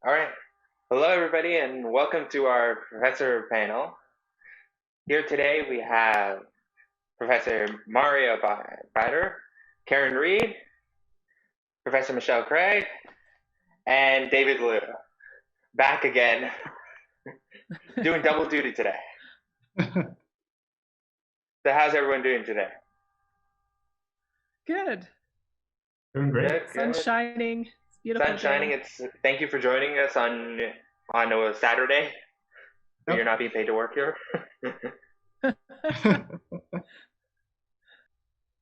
All right. Hello, everybody, and welcome to our professor panel. Here today we have Professor Mario Badr, Karen Reid, Professor Michelle Craig, and David Liu. Back again, doing double duty today. So how's everyone doing today? Good. Doing great. Good, Sun's good. shining. It's beautiful. Sun's shining. Thank you for joining us on a Saturday. Yep. You're not being paid to work here.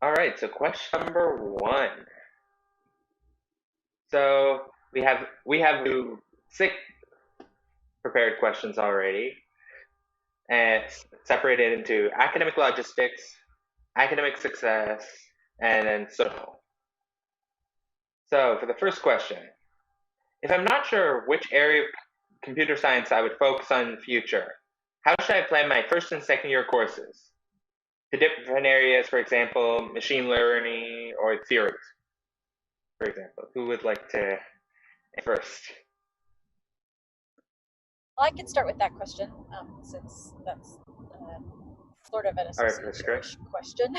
All right, so question number 1. So we have 6 prepared questions already, and it's separated into academic logistics, academic success, and then social. So for the first question, if I'm not sure which area of computer science I would focus on in the future, how should I plan my first and second year courses? To different areas, for example, machine learning or theories, for example. Who would like to first? Well, I can start with that question, since that's sort of an association question.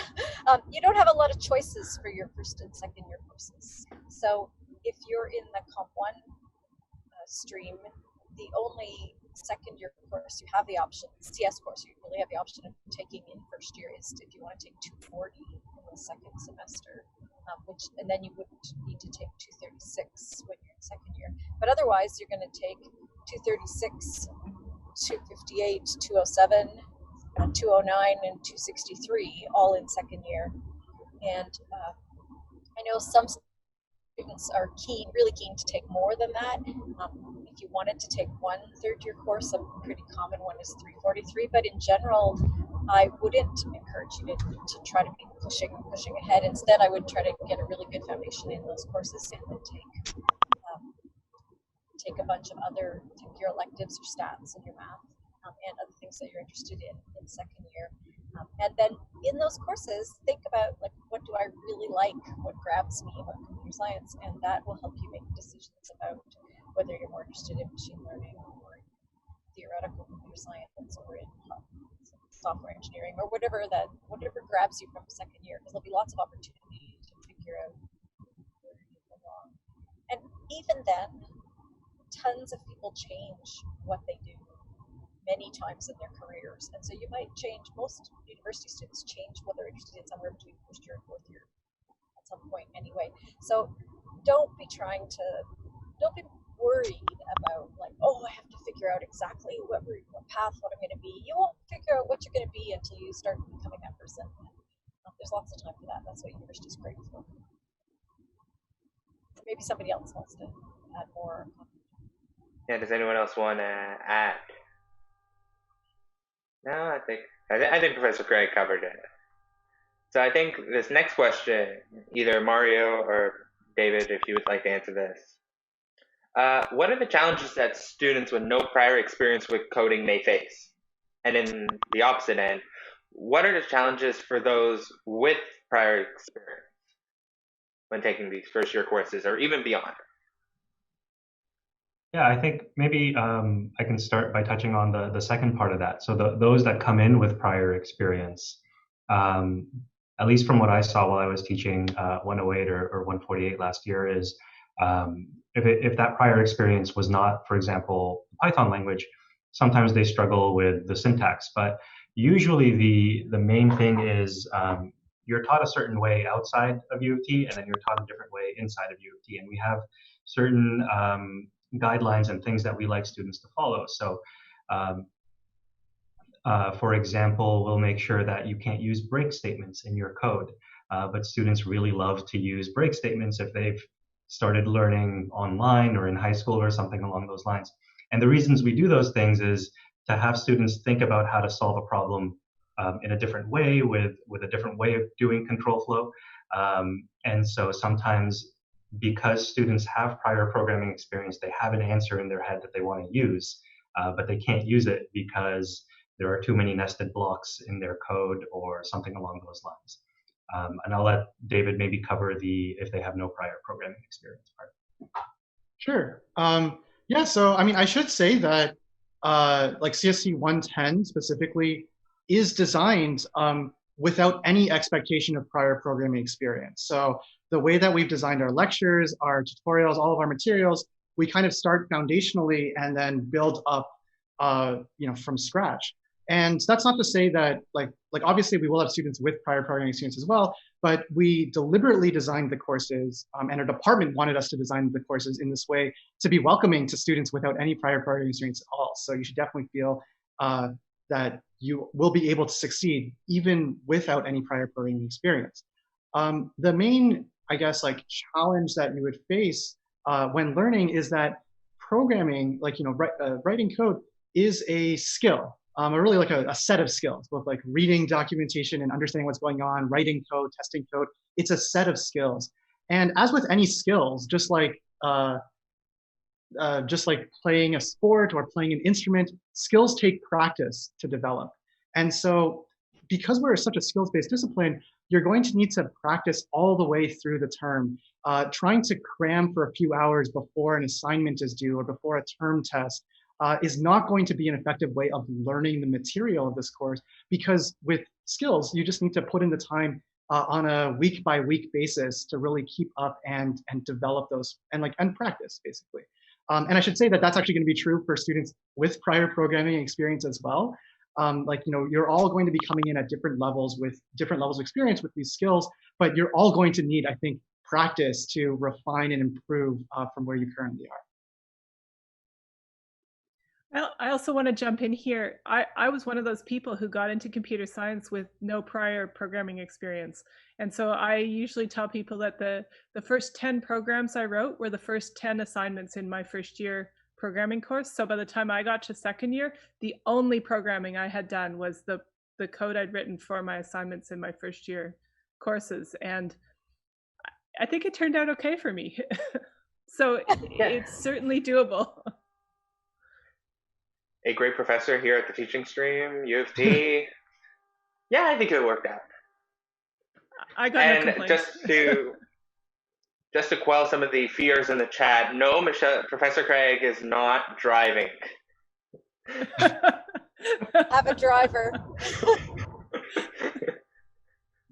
You don't have a lot of choices for your first and second year courses. So if you're in the Comp 1 stream, the only second year course you have the option, CS course you really have the option of taking in first year is if you want to take 240 in the second semester, and then you wouldn't need to take 236 when you're in second year. But otherwise, you're going to take 236, 258, 207, 209, and 263 all in second year. And I know some students are really keen to take more than that. If you wanted to take one third-year course, a pretty common one is 343. But in general, I wouldn't encourage you to try to be pushing ahead. Instead, I would try to get a really good foundation in those courses and then take a bunch of other, take your electives, your stats, and your math, and other things that you're interested in second year. And then in those courses, think about, like, what do I really like? What grabs me about computer science? And that will help you make decisions about whether you're more interested in machine learning or theoretical computer science or in software engineering or whatever grabs you from second year, because there'll be lots of opportunity to figure out where you belong. And even then, tons of people change what they do many times in their careers, and so you might change. Most university students change what they're interested in somewhere between first year and fourth year at some point anyway. So don't be worried about, like, oh, I have to figure out exactly what path what I'm going to be. You won't figure out what you're going to be until you start becoming that person. There's lots of time for that. That's what university is great for. Maybe somebody else wants to add more. Yeah, does anyone else want to add? No, I think Professor Craig covered it. So I think this next question, either Mario or David, if you would like to answer this. What are the challenges that students with no prior experience with coding may face? And in the opposite end, what are the challenges for those with prior experience when taking these first year courses or even beyond? Yeah, I think maybe I can start by touching on the second part of that. So those that come in with prior experience, at least from what I saw while I was teaching 108 or 148 last year, is if that prior experience was not, for example, Python language, sometimes they struggle with the syntax. But usually the main thing is you're taught a certain way outside of U of T, and then you're taught a different way inside of U of T. And we have certain guidelines and things that we like students to follow. So for example, we'll make sure that you can't use break statements in your code, but students really love to use break statements if they've started learning online or in high school or something along those lines. And the reasons we do those things is to have students think about how to solve a problem in a different way with a different way of doing control flow. And so sometimes, because students have prior programming experience, they have an answer in their head that they want to use, but they can't use it because there are too many nested blocks in their code or something along those lines. And I'll let David maybe cover if they have no prior programming experience part. Sure. Yeah, so I mean, I should say that like CSC 110 specifically is designed without any expectation of prior programming experience. So the way that we've designed our lectures, our tutorials, all of our materials, we kind of start foundationally and then build up, from scratch. And that's not to say that like obviously we will have students with prior programming experience as well, but we deliberately designed the courses, and our department wanted us to design the courses in this way to be welcoming to students without any prior programming experience at all. So you should definitely feel that you will be able to succeed even without any prior programming experience. The main, I guess, like challenge that you would face when learning is that programming, like writing code, is a skill, or really like a set of skills, both like reading documentation and understanding what's going on, writing code, testing code. It's a set of skills, and as with any skills, just like playing a sport or playing an instrument, skills take practice to develop. And so, because we're such a skills-based discipline, you're going to need to practice all the way through the term. Trying to cram for a few hours before an assignment is due or before a term test is not going to be an effective way of learning the material of this course, because with skills, you just need to put in the time on a week by week basis to really keep up and develop those and practice basically. And I should say that that's actually going to be true for students with prior programming experience as well. You're all going to be coming in at different levels with different levels of experience with these skills, but you're all going to need, I think, practice to refine and improve from where you currently are. I also want to jump in here. I was one of those people who got into computer science with no prior programming experience. And so I usually tell people that the first 10 programs I wrote were the first 10 assignments in my first year programming course. So by the time I got to second year, the only programming I had done was the code I'd written for my assignments in my first year courses. And I think it turned out okay for me. So it's certainly doable. A great professor here at the teaching stream, U of T. Yeah, I think it worked out. I got no complaints. just to quell some of the fears in the chat, no, Professor Craig is not driving. Have a driver.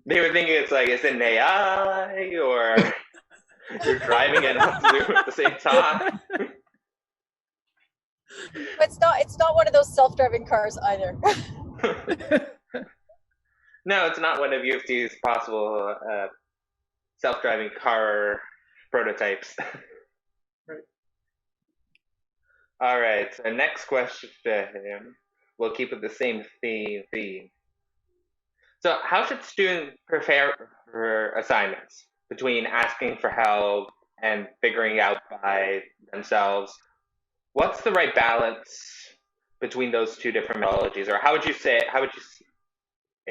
They were thinking it's an AI or you're driving and on Zoom at the same time. It's not one of those self-driving cars either. No, it's not one of U of T's possible self-driving car prototypes. Right. All right, so next question, we'll keep with the same theme. So how should students prepare for assignments between asking for help and figuring out by themselves? What's the right balance between those two different methodologies, or how would you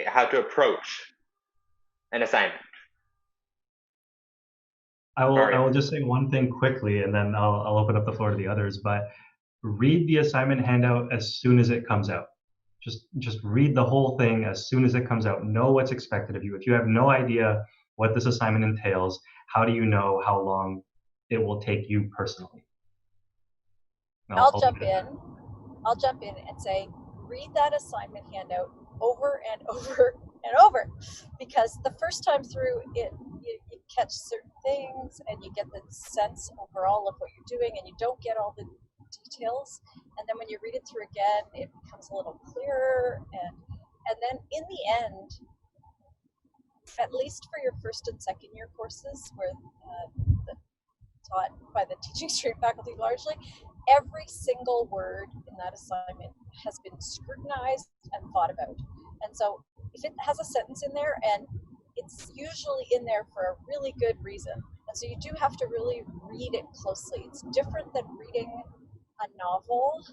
how to approach an assignment? I will just say one thing quickly, and then I'll open up the floor to the others. But read the assignment handout as soon as it comes out. Just read the whole thing as soon as it comes out. Know what's expected of you. If you have no idea what this assignment entails, how do you know how long it will take you personally? I'll jump in and say, read that assignment handout over and over and over, because the first time through it, you catch certain things and you get the sense overall of what you're doing, and you don't get all the details. And then when you read it through again, it becomes a little clearer. And then in the end, at least for your first and second year courses, where taught by the teaching stream faculty largely, every single word in that assignment has been scrutinized and thought about. And so if it has a sentence in there, and it's usually in there for a really good reason, and so you do have to really read it closely. It's different than reading a novel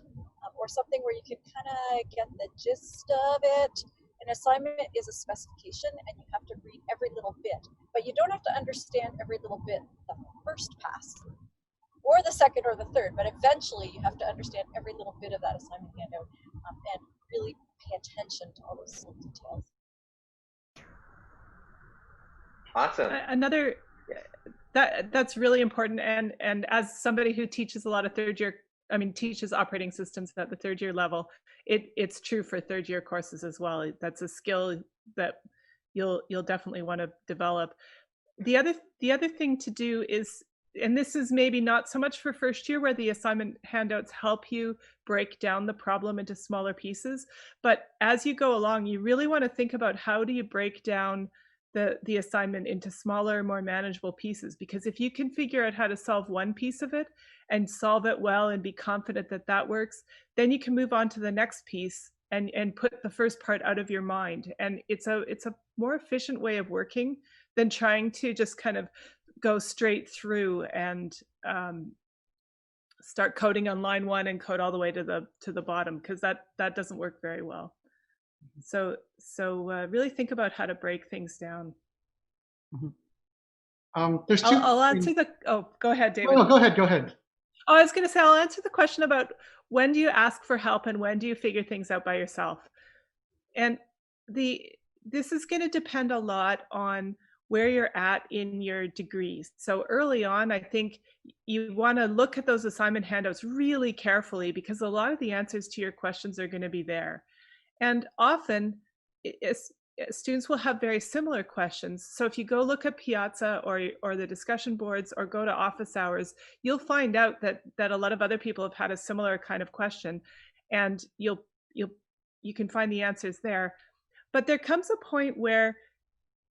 or something where you can kind of get the gist of it. An assignment is a specification, and you have to read every little bit, but you don't have to understand every little bit the first pass or the second or the third, but eventually you have to understand every little bit of that assignment handout and really pay attention to all those little details. Awesome. That's really important, and as somebody who teaches a lot of third year I mean, teaches operating systems at the third year level, it's true for third year courses as well. That's a skill that you'll definitely want to develop. The other thing to do is, and this is maybe not so much for first year where the assignment handouts help you break down the problem into smaller pieces, but as you go along, you really want to think about how do you break down the assignment into smaller, more manageable pieces. Because if you can figure out how to solve one piece of it and solve it well and be confident that that works, then you can move on to the next piece and put the first part out of your mind. And it's a more efficient way of working than trying to just kind of go straight through and start coding on line 1 and code all the way to the bottom, because that doesn't work very well. So really think about how to break things down. There's two. I'll answer the. Oh, go ahead, David. No, go ahead. Oh, I was going to say, I'll answer the question about when do you ask for help and when do you figure things out by yourself. And this is going to depend a lot on where you're at in your degrees. So early on, I think you want to look at those assignment handouts really carefully, because a lot of the answers to your questions are going to be there. And often students will have very similar questions. So if you go look at Piazza or the discussion boards or go to office hours, you'll find out that a lot of other people have had a similar kind of question, and you can find the answers there. But there comes a point where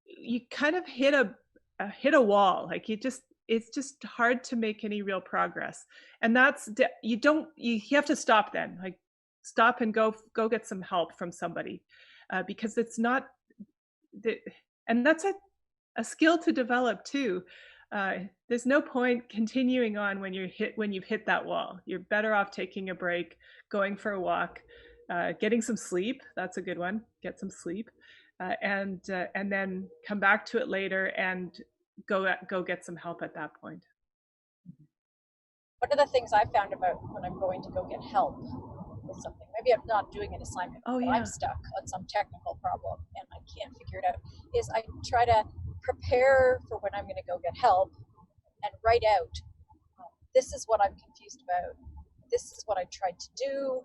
you kind of hit a wall. Like it's just hard to make any real progress. And that's, you have to stop then. Like, stop and go get some help from somebody, because it's not, and that's a skill to develop too. There's no point continuing on when you've hit that wall. You're better off taking a break, going for a walk, getting some sleep. That's a good one. Get some sleep, and then come back to it later and go get some help at that point. One of the things I found about when I'm going to go get help with something, maybe I'm not doing an assignment, but I'm stuck on some technical problem and I can't figure it out, is I try to prepare for when I'm going to go get help and write out, this is what I'm confused about, this is what I tried to do,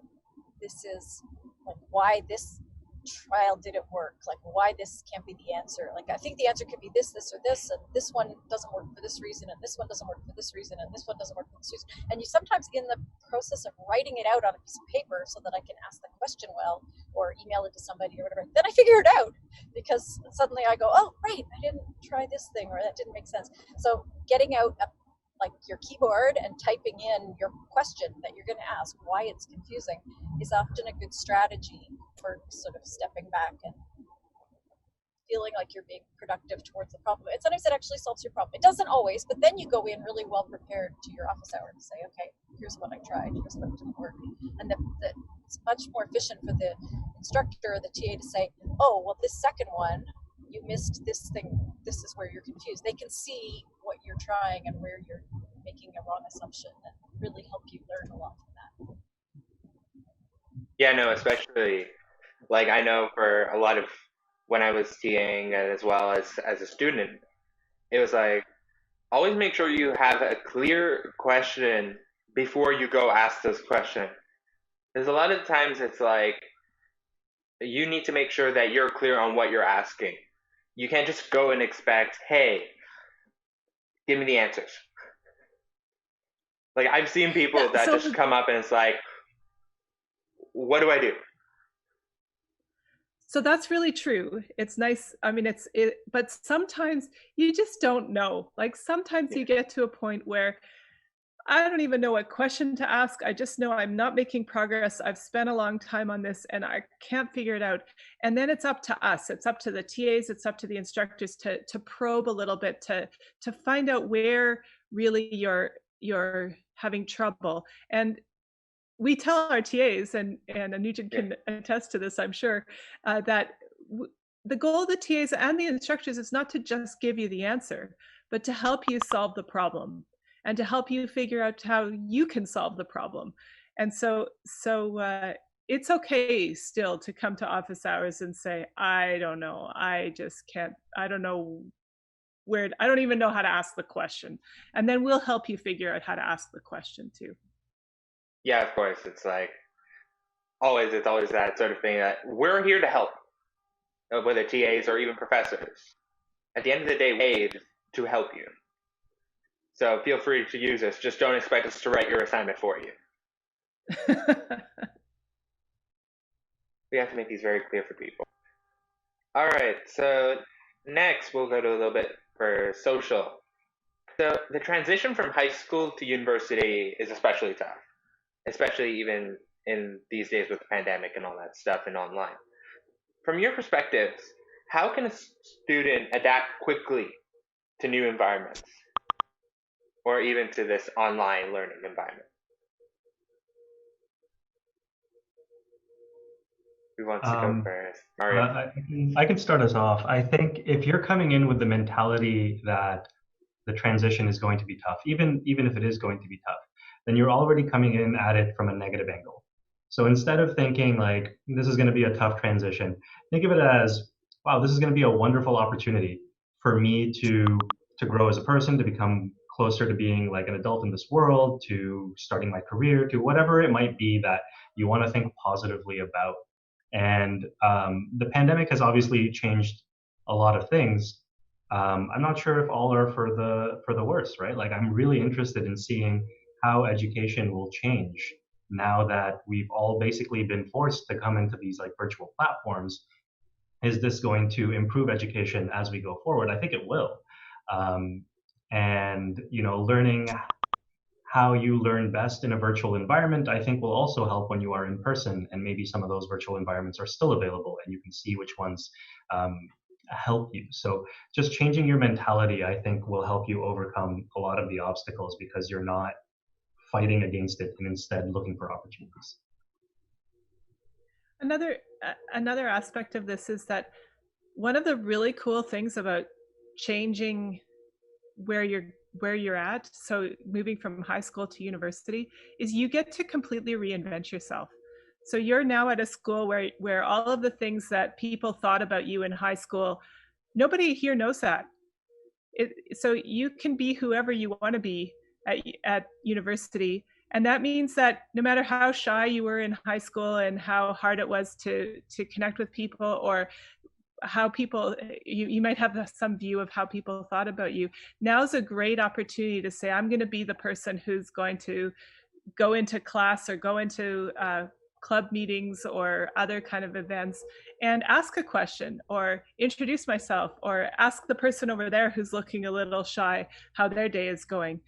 this is like why this trial didn't work, like why this can't be the answer, like I think the answer could be this or this, and this one doesn't work for this reason, and this one doesn't work for this reason, and this one doesn't work for this reason. And you sometimes, in the process of writing it out on a piece of paper so that I can ask the question well or email it to somebody or whatever, then I figure it out, because suddenly I go, oh right, I didn't try this thing, or that didn't make sense. So getting out like your keyboard and typing in your question that you're going to ask, why it's confusing, is often a good strategy for sort of stepping back and feeling like you're being productive towards the problem. And sometimes it actually solves your problem. It doesn't always, but then you go in really well prepared to your office hour to say, okay, here's what I tried, here's what didn't work. And it's much more efficient for the instructor or the TA to say, oh, well, this second one, you missed this thing, this is where you're confused. They can see what you're trying and where you're making a wrong assumption, and really help you learn a lot from that. Yeah, no, especially, like, I know for a lot of when I was TAing as well as a student, it was like, always make sure you have a clear question before you go ask this question. Because a lot of times it's like, you need to make sure that you're clear on what you're asking. You can't just go and expect, hey, give me the answers. Like, I've seen people that just come up and it's like, what do I do? So that's really true. It's nice. I mean, but sometimes you just don't know. Like sometimes you get to a point where I don't even know what question to ask. I just know I'm not making progress. I've spent a long time on this and I can't figure it out. And then it's up to us. It's up to the TAs. It's up to the instructors to probe a little bit, to find out where really you're having trouble. And we tell our TAs, and Anujan can attest to this, I'm sure, that the goal of the TAs and the instructors is not to just give you the answer, but to help you solve the problem and to help you figure out how you can solve the problem. And so it's okay still to come to office hours and say, I don't know, I just can't, I don't know where, I don't even know how to ask the question. And then we'll help you figure out how to ask the question too. Yeah, of course. It's always that sort of thing that we're here to help, whether TAs or even professors. At the end of the day, we're paid to help you. So feel free to use us. Just don't expect us to write your assignment for you. We have to make these very clear for people. All right, so next we'll go to a little bit for social. So the transition from high school to university is especially tough, especially even in these days with the pandemic and all that stuff and online. From your perspectives, how can a student adapt quickly to new environments or even to this online learning environment? Who wants to go first? Mario. I can start us off. I think if you're coming in with the mentality that the transition is going to be tough, even if it is going to be tough, then you're already coming in at it from a negative angle. So instead of thinking like this is going to be a tough transition, think of it as, wow, this is going to be a wonderful opportunity for me to grow as a person, to become closer to being like an adult in this world, to starting my career, to whatever it might be that you want to think positively about. And the pandemic has obviously changed a lot of things. I'm not sure if all are for the worse, right? Like I'm really interested in seeing how education will change now that we've all basically been forced to come into these like virtual platforms. Is this going to improve education as we go forward? I think it will. And learning how you learn best in a virtual environment, I think will also help when you are in person, and maybe some of those virtual environments are still available and you can see which ones help you. So just changing your mentality, I think, will help you overcome a lot of the obstacles because you're not fighting against it and instead looking for opportunities. Another aspect of this is that one of the really cool things about changing where you're at, so moving from high school to university, is you get to completely reinvent yourself. So you're now at a school where all of the things that people thought about you in high school, nobody here knows that. So you can be whoever you want to be at university. And that means that no matter how shy you were in high school and how hard it was to connect with people, or how people, you might have some view of how people thought about you, now's a great opportunity to say, I'm going to be the person who's going to go into class or go into club meetings or other kind of events and ask a question or introduce myself or ask the person over there who's looking a little shy how their day is going.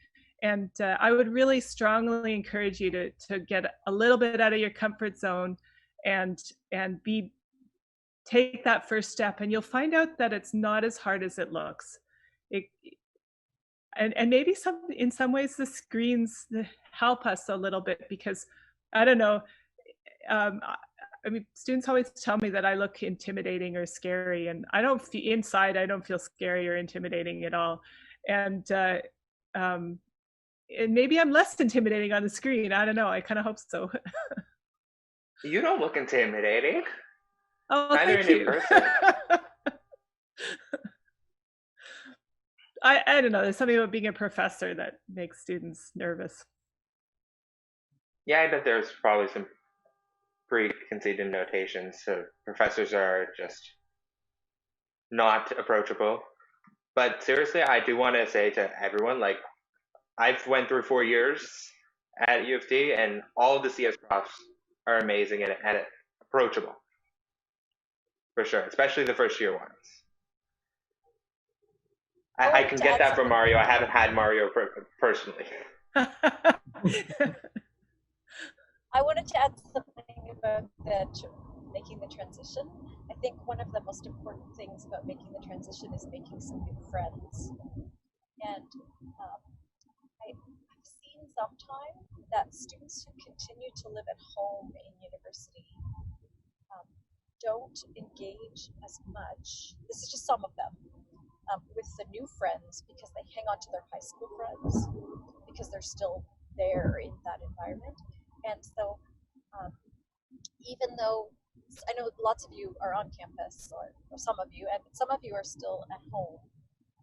And I would really strongly encourage you to get a little bit out of your comfort zone and take that first step, and you'll find out that it's not as hard as it looks. And maybe in some ways the screens help us a little bit, because I don't know, I mean, students always tell me that I look intimidating or scary, and I don't feel inside. I don't feel scary or intimidating at all. And maybe I'm less intimidating on the screen. I don't know. I kind of hope so. You don't look intimidating. Oh, neither thank in you. person. I don't know. There's something about being a professor that makes students nervous. Yeah, I bet there's probably some preconceived notations. So professors are just not approachable. But seriously, I do want to say to everyone, like, I've went through 4 years at U of T, and all of the CS profs are amazing and approachable, for sure, especially the first year ones. I can get that from Mario. I haven't had Mario personally. I wanted to add something about making the transition. I think one of the most important things about making the transition is making some new friends. And I've seen sometimes that students who continue to live at home in university don't engage as much. This is just some of them. With the new friends, because they hang on to their high school friends because they're still there in that environment. And so even though I know lots of you are on campus, or some of you, and some of you are still at home,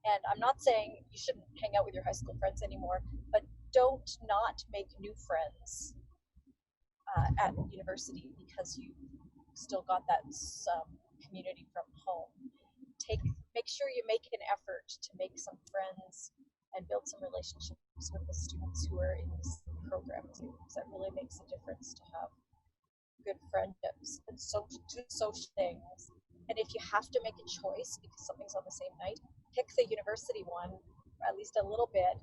and I'm not saying you shouldn't hang out with your high school friends anymore, but don't not make new friends at university because you still got that community from home. Make sure you make an effort to make some friends and build some relationships with the students who are in this program too, because that really makes a difference to have good friendships and do social things. And if you have to make a choice because something's on the same night, pick the university one, at least a little bit,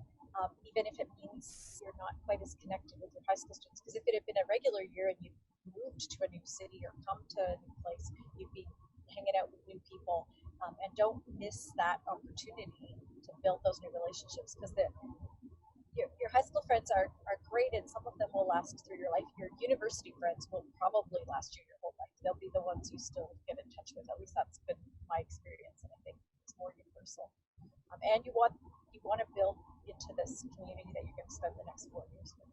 even if it means you're not quite as connected with your high school students. Because if it had been a regular year and you moved to a new city or come to a new place, you'd be hanging out with new people. And don't miss that opportunity to build those new relationships, because your high school friends are great, and some of them will last through your life. Your university friends will probably last you your whole life. They'll be the ones you still get in touch with. At least that's been my experience, and I think it's more universal. And you want to build into this community that you're going to spend the next 4 years with.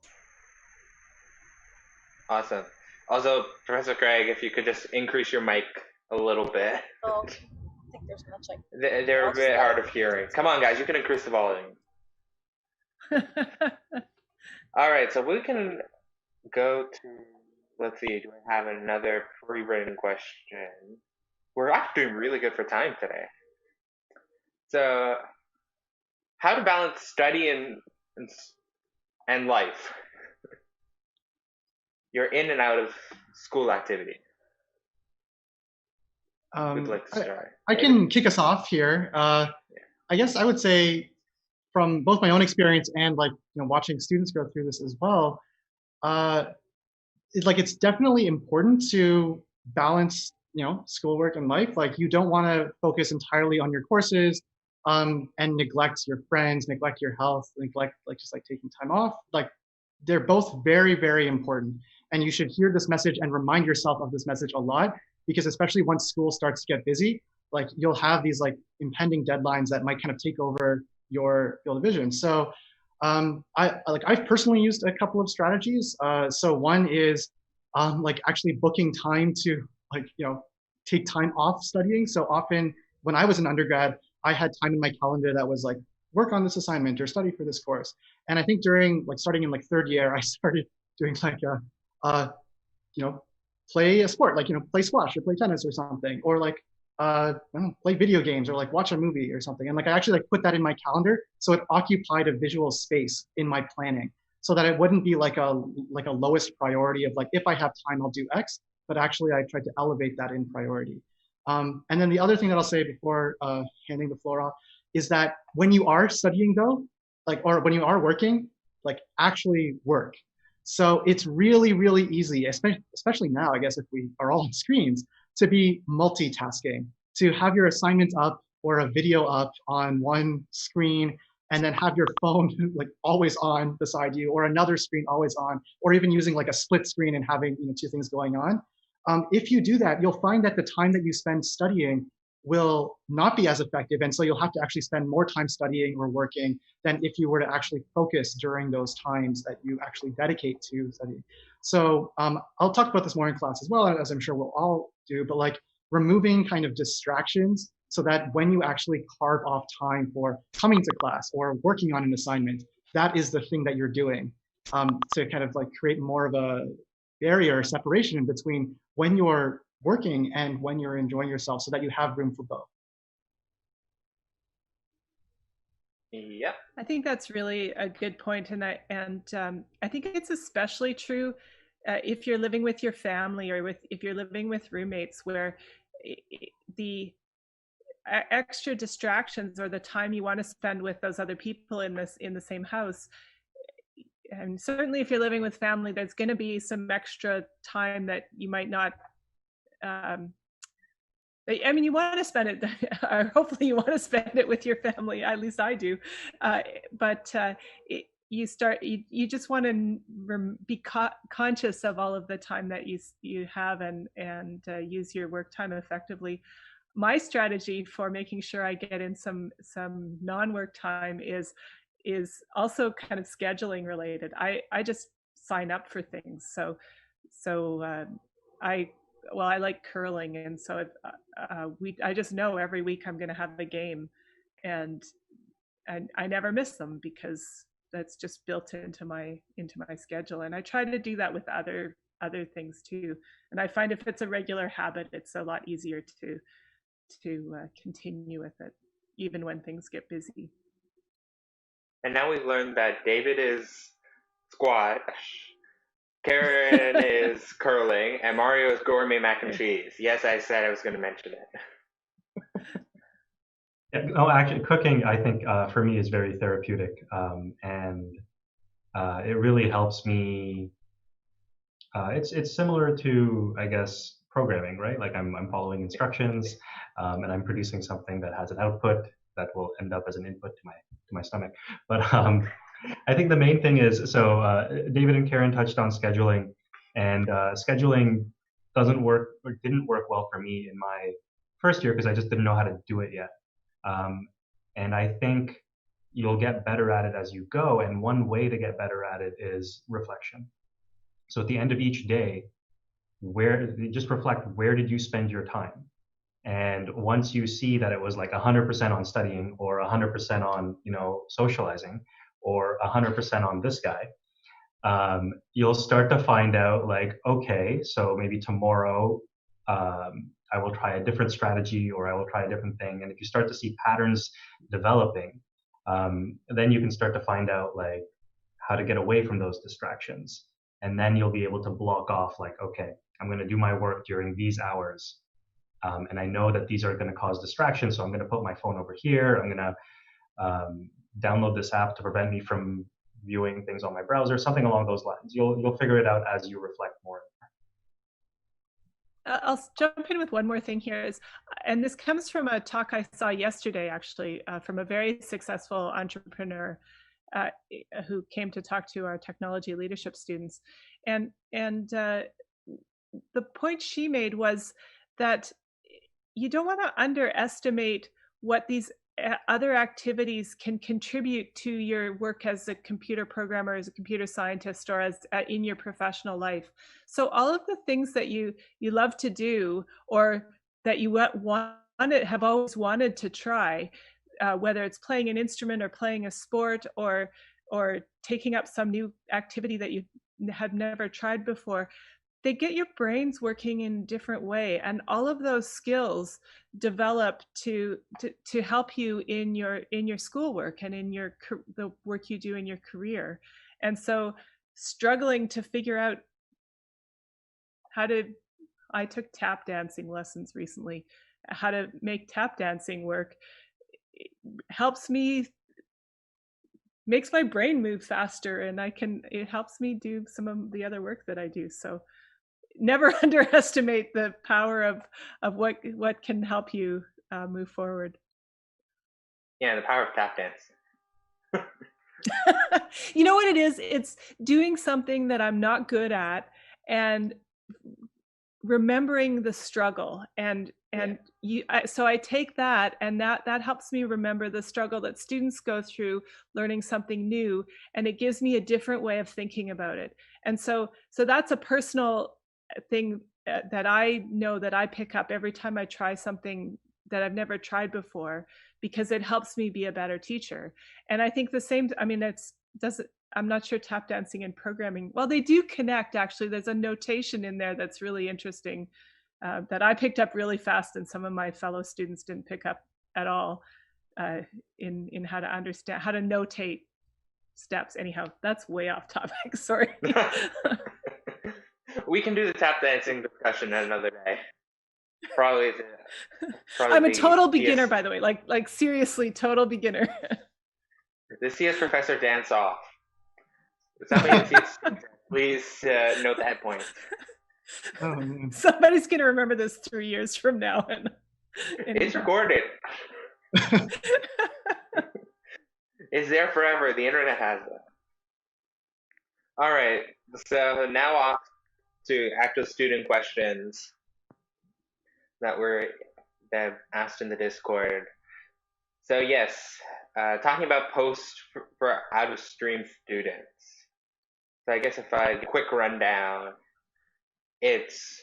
Awesome. Also, Professor Craig, if you could just increase your mic a little bit. Oh, I think there's much like they're a bit hard of hearing. Come on, guys, you can increase the volume. All right, so we can go to, let's see, do I have another pre-written question? We're actually doing really good for time today. So, how to balance study and life? You're in and out of school activity. Who'd like to start? I can kick us off here. I guess I would say, from both my own experience and watching students go through this as well, it's definitely important to balance schoolwork and life. Like, you don't want to focus entirely on your courses and neglect your friends, neglect your health, neglect taking time off. Like, they're both very, very important, and you should hear this message and remind yourself of this message a lot, because especially once school starts to get busy, you'll have these impending deadlines that might kind of take over your field of vision. So I've personally used a couple of strategies. So one is actually booking time to take time off studying. So often when I was an undergrad, I had time in my calendar that was work on this assignment or study for this course. And I think during starting in third year, I started doing play a sport, play squash or play tennis or something, or play video games or watch a movie or something. And I actually put that in my calendar, so it occupied a visual space in my planning, so that it wouldn't be a lowest priority of if I have time I'll do X, but actually I tried to elevate that in priority. And then the other thing that I'll say before handing the floor off is that when you are studying though, or when you are working, actually work. So it's really, really easy, especially now, I guess, if we are all on screens, to be multitasking, to have your assignment up or a video up on one screen, and then have your phone always on beside you, or another screen always on, or even using a split screen and having two things going on. If you do that, you'll find that the time that you spend studying will not be as effective, and so you'll have to actually spend more time studying or working than if you were to actually focus during those times that you actually dedicate to studying. So I'll talk about this more in class as well, as I'm sure we'll all do, but removing kind of distractions, so that when you actually carve off time for coming to class or working on an assignment, that is the thing that you're doing, to kind of create more of a barrier or separation in between when you're working and when you're enjoying yourself, so that you have room for both. Yep. I think that's really a good point, and I think it's especially true if you're living with your family, or if you're living with roommates, where the extra distractions, or the time you want to spend with those other people in the same house. And certainly if you're living with family, there's going to be some extra time that you might not, you want to spend it, or hopefully you want to spend it with your family, at least I do. You just want to be conscious of all of the time that you have, and use your work time effectively. My strategy for making sure I get in some non-work time is also kind of scheduling related. I just sign up for things. So I like curling, and so I just know every week I'm going to have a game, and I never miss them, because that's just built into my schedule. And I try to do that with other other things too. And I find if it's a regular habit, it's a lot easier to continue with it, even when things get busy. And now we've learned that David is squash, Karen is curling, and Mario is gourmet mac and cheese. Yes, I said I was going to mention it. Yeah, oh, actually, cooking, I think, for me is very therapeutic, and it really helps me. It's similar to, I guess, programming, right? Like I'm following instructions, and I'm producing something that has an output that will end up as an input to my stomach. But I think the main thing is, so David and Karen touched on scheduling, and scheduling doesn't work or didn't work well for me in my first year because I just didn't know how to do it yet. And I think you'll get better at it as you go. And one way to get better at it is reflection. So at the end of each day, just reflect, where did you spend your time? And once you see that it was like 100% on studying, or 100% on, socializing, or 100% on this guy, you'll start to find out, like, okay, so maybe tomorrow I will try a different strategy, or I will try a different thing. And if you start to see patterns developing, then you can start to find out, like, how to get away from those distractions. And then you'll be able to block off, like, okay, I'm going to do my work during these hours. And I know that these are going to cause distractions, so I'm going to put my phone over here. I'm going to download this app to prevent me from viewing things on my browser, something along those lines. You'll figure it out as you reflect more. I'll jump in with one more thing here, and this comes from a talk I saw yesterday, actually, from a very successful entrepreneur who came to talk to our technology leadership students. And the point she made was that you don't want to underestimate what these other activities can contribute to your work as a computer programmer, as a computer scientist, or as in your professional life. So all of the things that you love to do, or that you have always wanted to try, whether it's playing an instrument or playing a sport, or taking up some new activity that you have never tried before, they get your brains working in a different way, and all of those skills develop to help you in your schoolwork and in the work you do in your career. And so, struggling to figure out I took tap dancing lessons recently. How to make tap dancing work makes my brain move faster, and it helps me do some of the other work that I do. So never underestimate the power of what can help you move forward. Yeah, the power of tap dance. You know what it is? It's doing something that I'm not good at and remembering the struggle. So I take that, and that helps me remember the struggle that students go through learning something new, and it gives me a different way of thinking about it. And so that's a personal thing that I know that I pick up every time I try something that I've never tried before, because it helps me be a better teacher. And I think the same, I'm not sure tap dancing and programming, well, they do connect, actually. There's a notation in there that's really interesting that I picked up really fast, and some of my fellow students didn't pick up at all in how to understand, how to notate steps. Anyhow, that's way off topic, sorry. We can do the tap dancing discussion another day. Probably I'm a total beginner, by the way. Like seriously, total beginner. The CS professor dance off. If somebody in CS, please note that point. Somebody's gonna remember this 3 years from now. It's recorded. It's there forever. The internet has it. All right. So now off to active student questions that asked in the Discord. So yes, talking about posts for out-of-stream students. So I guess if I do a quick rundown, it's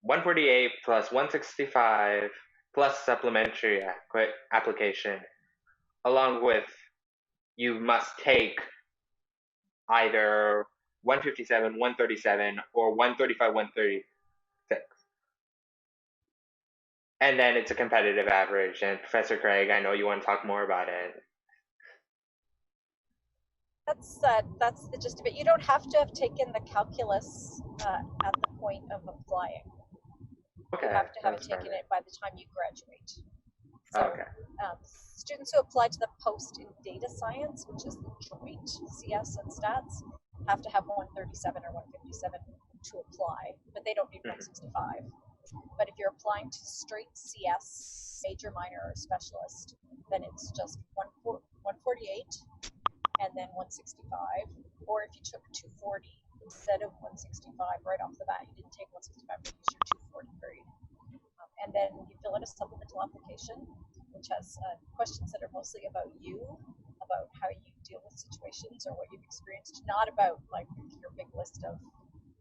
148 plus 165 plus supplementary application, along with you must take either 157, 137, or 135, 136. And then it's a competitive average. And Professor Craig, I know you want to talk more about it. That's the gist of it. You don't have to have taken the calculus at the point of applying. Okay. You have to have taken it by the time you graduate. So, okay. Students who apply to the post in data science, which is the joint CS and stats, have to have 137 or 157 to apply, but they don't need 165. But if you're applying to straight CS, major, minor, or specialist, then it's just 148 and then 165. Or if you took 240 instead of 165 right off the bat, you didn't take 165, but use your 240 grade. And then you fill in a supplemental application, which has questions that are mostly about you, about how you deal with situations or what you've experienced, not about like your big list of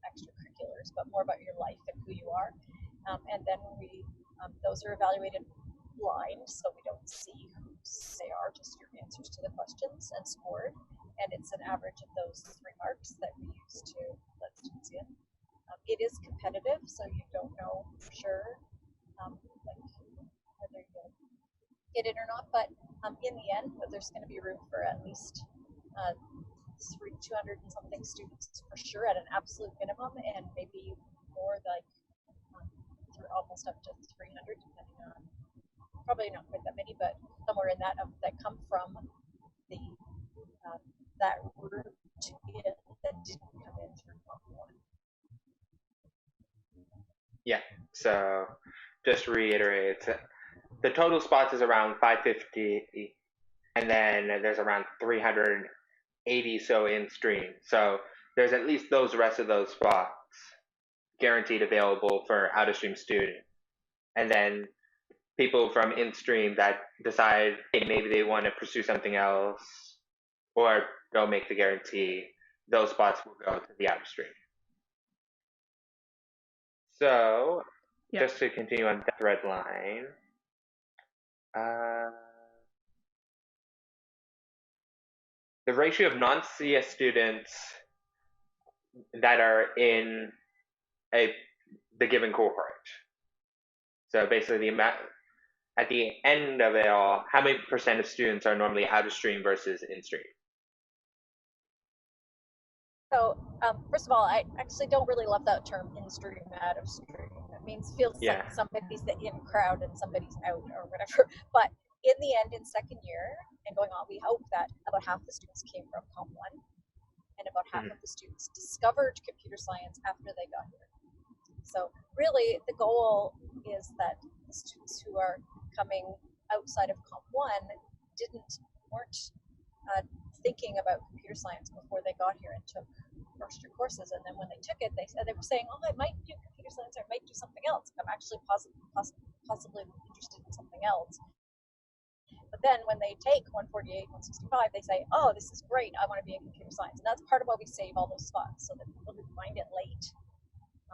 extracurriculars, but more about your life and who you are. And then those are evaluated blind, so we don't see who they are, just your answers to the questions, and scored. And it's an average of those 3 marks that we use to let students in. It is competitive, so you don't know for sure like whether you'll get it or not. But in the end, there's going to be room for at least 200 and something students for sure at an absolute minimum, and maybe more, like almost up to 300, depending on, probably not quite that many, but somewhere in that come from the that route that didn't come in through Comp 1. Yeah, so just to reiterate, the total spots is around 550, and then there's around 380 so in stream. So there's at least those rest of those spots guaranteed available for out of stream students. And then people from in stream that decide, hey, maybe they want to pursue something else or don't make the guarantee, those spots will go to the out of stream. So just to continue on that thread line, the ratio of non-CS students that are in the given cohort. So basically the amount, at the end of it all, how many % of students are normally out of stream versus in stream? So first of all, I actually don't really love that term in stream, out of stream. It feels like somebody's the in crowd and somebody's out or whatever. But in the end, in second year and going on, we hope that about half the students came from Comp 1 and about half of the students discovered computer science after they got here. So really the goal is that the students who are coming outside of Comp 1 weren't thinking about computer science before they got here and took first year courses, and then when they took it, they were saying, oh, I might do computer science or I might do something else. I'm actually possibly interested in something else. But then when they take 148, 165, they say, oh, this is great, I want to be in computer science. And that's part of why we save all those spots, so that people who find it late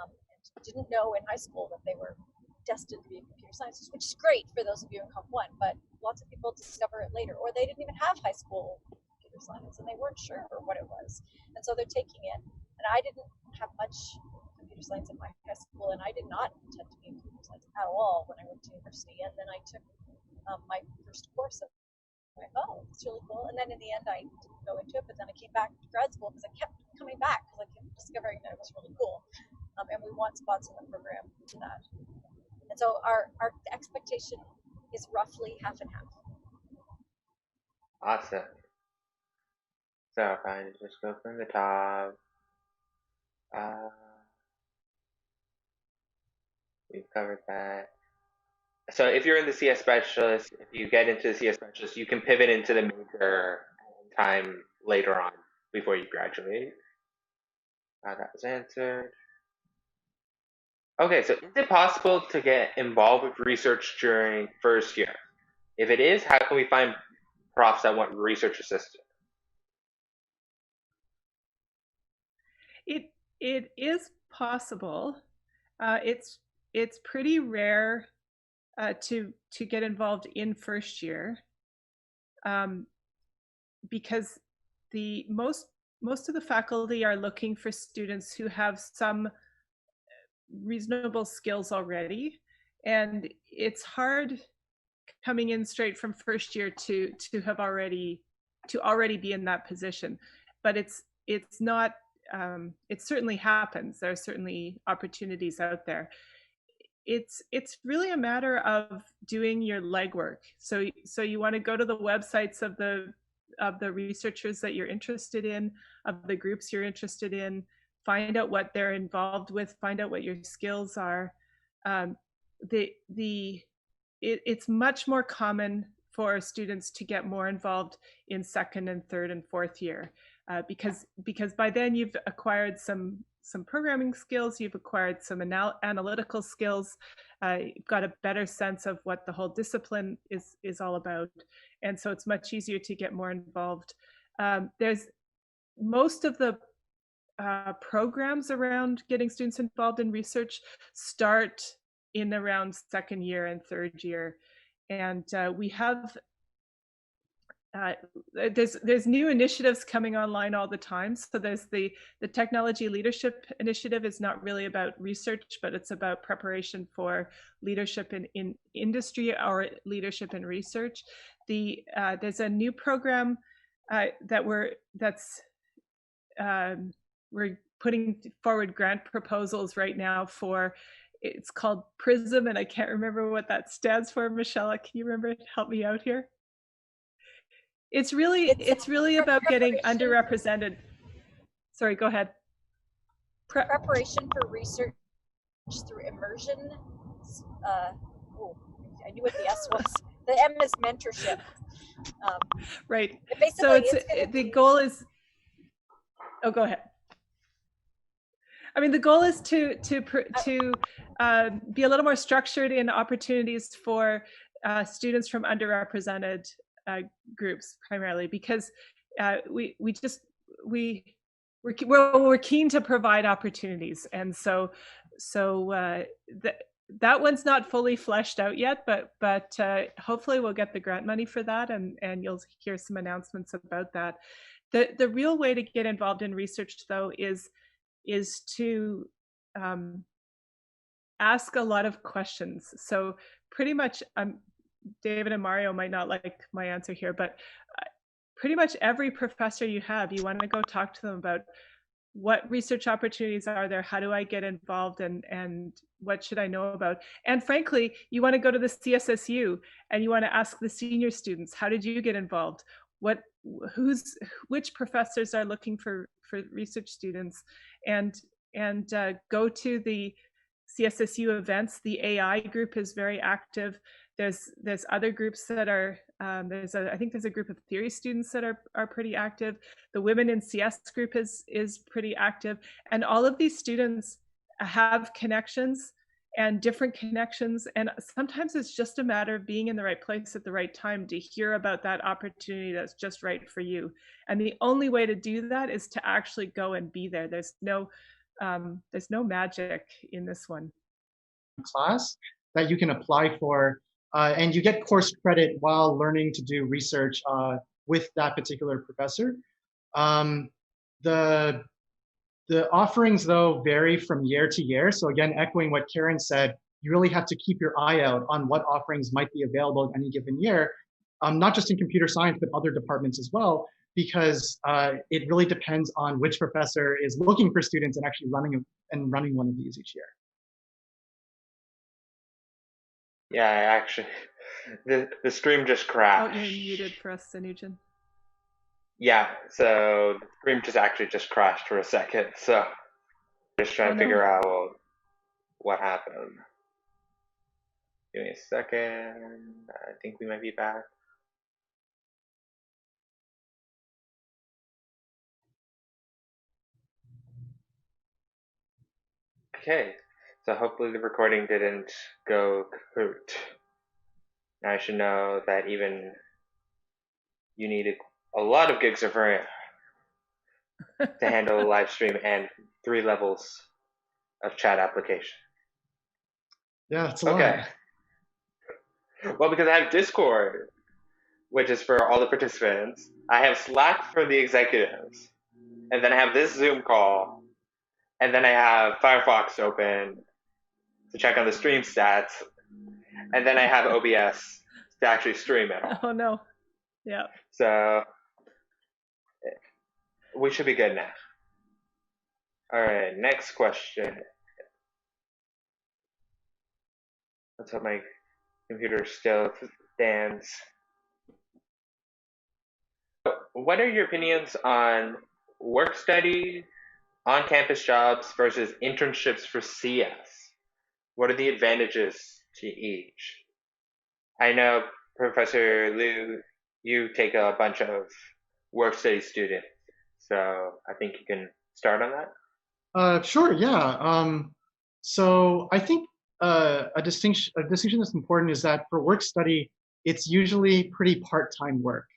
and didn't know in high school that they were destined to be in computer science, which is great for those of you in Comp 1, but lots of people discover it later, or they didn't even have high school computer science and they weren't sure what it was. And so they're taking it. And I didn't have much computer science in my high school, and I did not intend to be in computer science at all when I went to university. And then I took my first course, and I thought, oh, it's really cool. And then in the end, I didn't go into it, but then I came back to grad school because I kept coming back because I kept discovering that it was really cool. And we want spots in the program for that. And so our expectation is roughly half and half. Awesome. So if I just go from the top, we've covered that. So if you're in the CS specialist, if you get into the CS specialist, you can pivot into the major time later on before you graduate. That was answered. Okay, so is it possible to get involved with research during first year? If it is, how can we find profs that want research assistant? It is possible. It's pretty rare to get involved in first year because the most most of the faculty are looking for students who have some reasonable skills already, and it's hard coming in straight from first year to already be in that position. But it's not, it certainly happens. There are certainly opportunities out there. It's really a matter of doing your legwork. So you want to go to the websites of the researchers that you're interested in, of the groups you're interested in, find out what they're involved with, find out what your skills are. It's much more common for students to get more involved in second and third and fourth year, because by then you've acquired some programming skills, you've acquired some analytical skills, you've got a better sense of what the whole discipline is all about, and so it's much easier to get more involved. There's most of the programs around getting students involved in research start in around second year and third year, and we have there's new initiatives coming online all the time. So there's the Technology Leadership Initiative is not really about research, but it's about preparation for leadership in industry or leadership in research. There's a new program that we're putting forward grant proposals right now for. It's called PRISM, and I can't remember what that stands for. Michelle, can you remember? Help me out here. It's really about getting underrepresented. Sorry, go ahead. Preparation for research through immersion. I knew what the S was. The M is mentorship. Right. So the goal is. Oh, go ahead. I mean, the goal is to be a little more structured in opportunities for students from underrepresented groups, primarily because we're keen to provide opportunities, and so that one's not fully fleshed out yet, but hopefully we'll get the grant money for that, and you'll hear some announcements about that. The real way to get involved in research, though, is to ask a lot of questions. So pretty much, David and Mario might not like my answer here, but pretty much every professor you have, you want to go talk to them about what research opportunities are there, how do I get involved, and what should I know about? And frankly, you want to go to the CSSU and you want to ask the senior students, how did you get involved? Which professors are looking for research students, and go to the CSSU events. The AI group is very active. There's other groups that are I think there's a group of theory students that are pretty active. The Women in CS group is pretty active, and all of these students have connections and different connections, and sometimes it's just a matter of being in the right place at the right time to hear about that opportunity that's just right for you. And the only way to do that is to actually go and be there. There's no magic in this one. Class that you can apply for, and you get course credit while learning to do research with that particular professor. The offerings, though, vary from year to year. So again, echoing what Karen said, you really have to keep your eye out on what offerings might be available in any given year, not just in computer science, but other departments as well, because it really depends on which professor is looking for students and actually running one of these each year. Yeah, actually, the stream just crashed. Oh, you're muted for us, Anujan. Yeah, so the stream just crashed for a second. So just trying to figure out what happened. Give me a second. I think we might be back. Okay, so hopefully the recording didn't go kaput. Now I should know that even you needed a lot of gigs of RAM to handle a live stream and 3 levels of chat application. Yeah, it's a lot. Well, because I have Discord, which is for all the participants. I have Slack for the executives. and then I have this Zoom call, and then I have Firefox open to check on the stream stats, and then I have OBS to actually stream it all. Oh no. Yeah. So we should be good now. All right, next question. Let's hope my computer still stands. What are your opinions on work study, on-campus jobs versus internships for CS? What are the advantages to each? I know, Professor Liu, you take a bunch of work study students, so I think you can start on that. Sure, yeah. So I think a distinction that's important is that for work study, it's usually pretty part-time work.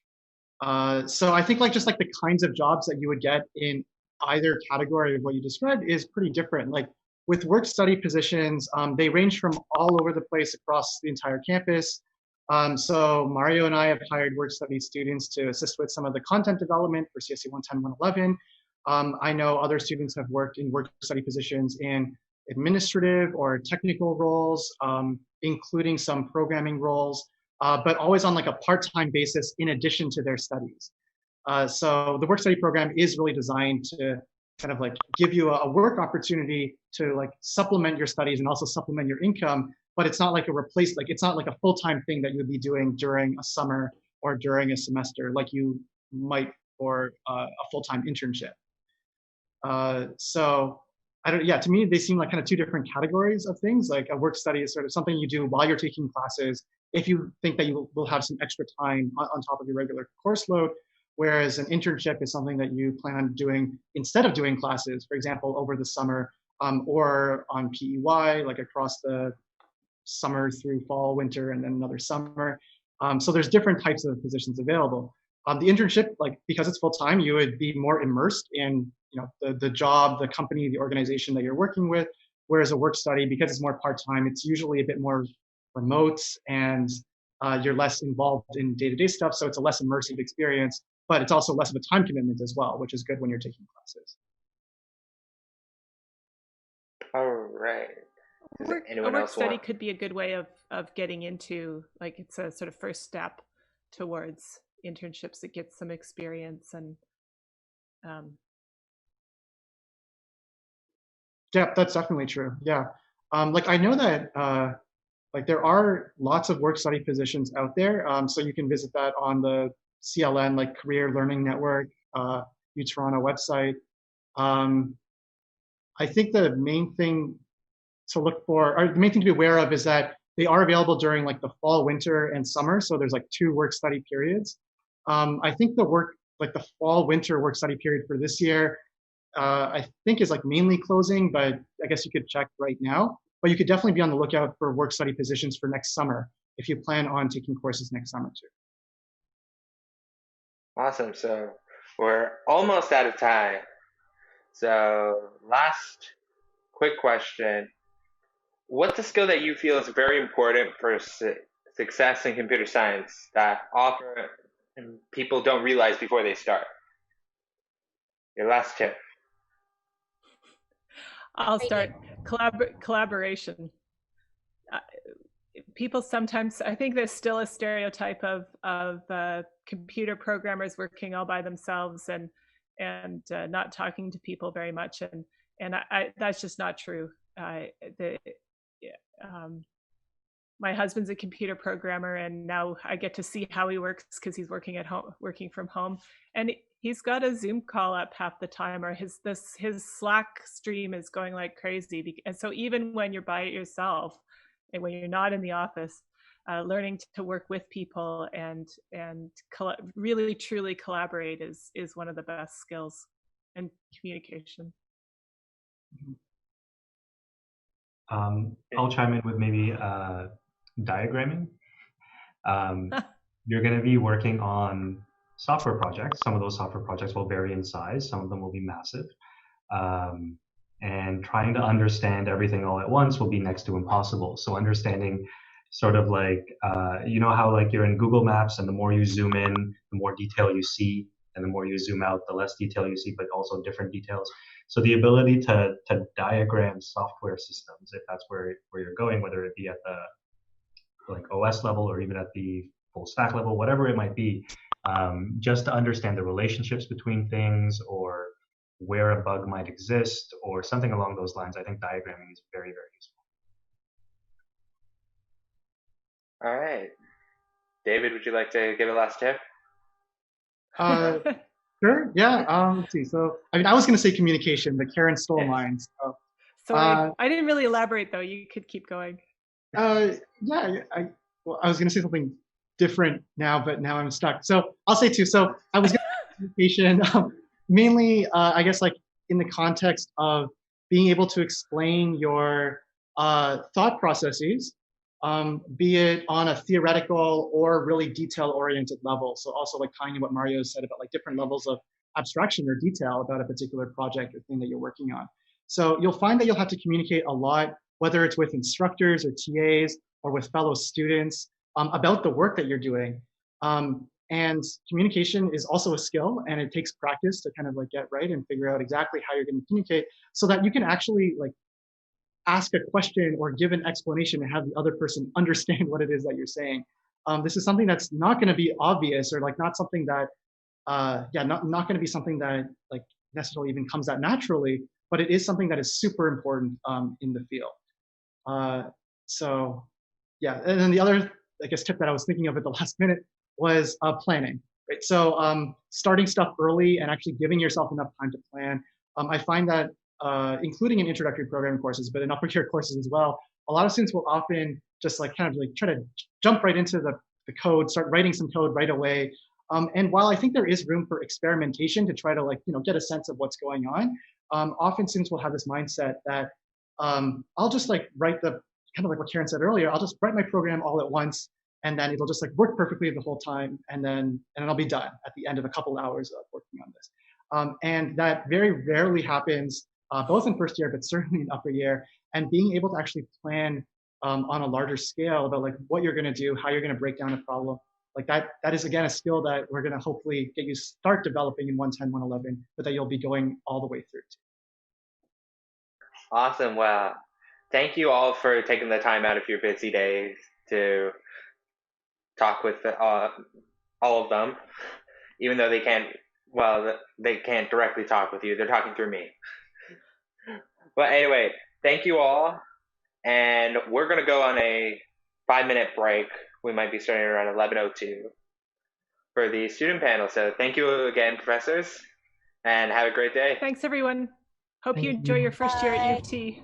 So I think just like the kinds of jobs that you would get in either category of what you described is pretty different. Like with work study positions, they range from all over the place across the entire campus. So Mario and I have hired work study students to assist with some of the content development for CSE 110, 111. I know other students have worked in work study positions in administrative or technical roles, including some programming roles, but always on like a part-time basis in addition to their studies. So the work study program is really designed to kind of like give you a work opportunity to like supplement your studies and also supplement your income, but it's not like it's not like a full-time thing that you would be doing during a summer or during a semester like you might for a full-time internship. So to me, they seem like kind of two different categories of things. Like a work study is sort of something you do while you're taking classes, if you think that you will have some extra time on top of your regular course load, whereas an internship is something that you plan on doing instead of doing classes, for example, over the summer or on PEY, like across the summer through fall, winter, and then another summer. So there's different types of positions available. The internship, like because it's full-time, you would be more immersed in the job, the company, the organization that you're working with, whereas a work study, because it's more part-time, it's usually a bit more remote and you're less involved in day-to-day stuff, so it's a less immersive experience, but it's also less of a time commitment as well, which is good when you're taking classes. All right. A work study could be a good way of getting into, like it's a sort of first step towards internships that gets some experience and yeah, that's definitely true. Yeah. Like I know that like there are lots of work study positions out there. So you can visit that on the CLN, like Career Learning Network, UToronto website. I think the main thing to look for, or the main thing to be aware of, is that they are available during like the fall, winter, and summer. So there's like 2 work study periods. I think the fall, winter work study period for this year, I think is like mainly closing, but I guess you could check right now. But you could definitely be on the lookout for work study positions for next summer if you plan on taking courses next summer too. Awesome. So we're almost out of time. So last quick question. What's a skill that you feel is very important for success in computer science that people don't realize before they start? Your last tip. I'll start. Collaboration. People sometimes, I think there's still a stereotype of computer programmers working all by themselves and not talking to people very much, and that's just not true. My husband's a computer programmer, and now I get to see how he works because he's working from home, and he's got a Zoom call up half the time, or his Slack stream is going like crazy. And so even when you're by yourself and when you're not in the office, learning to work with people and really truly collaborate is one of the best skills, and communication. I'll chime in with maybe diagramming. You're going to be working on software projects. Some of those software projects will vary in size. Some of them will be massive. And trying to understand everything all at once will be next to impossible. So understanding sort of like, how like you're in Google Maps and the more you zoom in, the more detail you see. and the more you zoom out, the less detail you see, but also different details. So the ability to diagram software systems, if that's where you're going, whether it be at the like OS level or even at the full stack level, whatever it might be, just to understand the relationships between things or where a bug might exist or something along those lines, I think diagramming is very, very useful. All right. David, would you like to give a last tip? Sure. Yeah. Let's see. So, I mean, I was going to say communication, but Karen stole mine. So, sorry, I didn't really elaborate though. You could keep going. Yeah. I was going to say something different now, but now I'm stuck. So I'll say two. So I was going to say communication, mainly, I guess, like in the context of being able to explain your thought processes, be it on a theoretical or really detail-oriented level. So also like kind of what Mario said about like different levels of abstraction or detail about a particular project or thing that you're working on. So you'll find that you'll have to communicate a lot, whether it's with instructors or TAs or with fellow students about the work that you're doing. And communication is also a skill, and it takes practice to kind of like get right and figure out exactly how you're going to communicate so that you can actually like ask a question or give an explanation and have the other person understand what it is that you're saying. This is something that's not going to be obvious or like not something that, not going to be something that like necessarily even comes out naturally, but it is something that is super important in the field. So yeah, and then the other, I guess, tip that I was thinking of at the last minute was planning. Right? So starting stuff early and actually giving yourself enough time to plan. I find that including in introductory programming courses, but in upper tier courses as well, a lot of students will often just like kind of like try to jump right into the code, start writing some code right away. And while I think there is room for experimentation to try to like, get a sense of what's going on, often students will have this mindset that I'll just like write the, kind of like what Karen said earlier, I'll just write my program all at once and then it'll just like work perfectly the whole time and then I'll be done at the end of a couple hours of working on this. And that very rarely happens, both in first year, but certainly in upper year, and being able to actually plan on a larger scale about like what you're going to do, how you're going to break down a problem. Like that is again a skill that we're going to hopefully get you start developing in 110, 111, but that you'll be going all the way through to. Awesome. Well, thank you all for taking the time out of your busy days to talk with all of them, even though they can't directly talk with you. They're talking through me. But anyway, thank you all. And we're going to go on a 5-minute break. We might be starting around 11:02 for the student panel. So thank you again, professors, and have a great day. Thanks, everyone. Hope you enjoy your first year at U of T.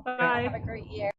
Bye. Have a great year.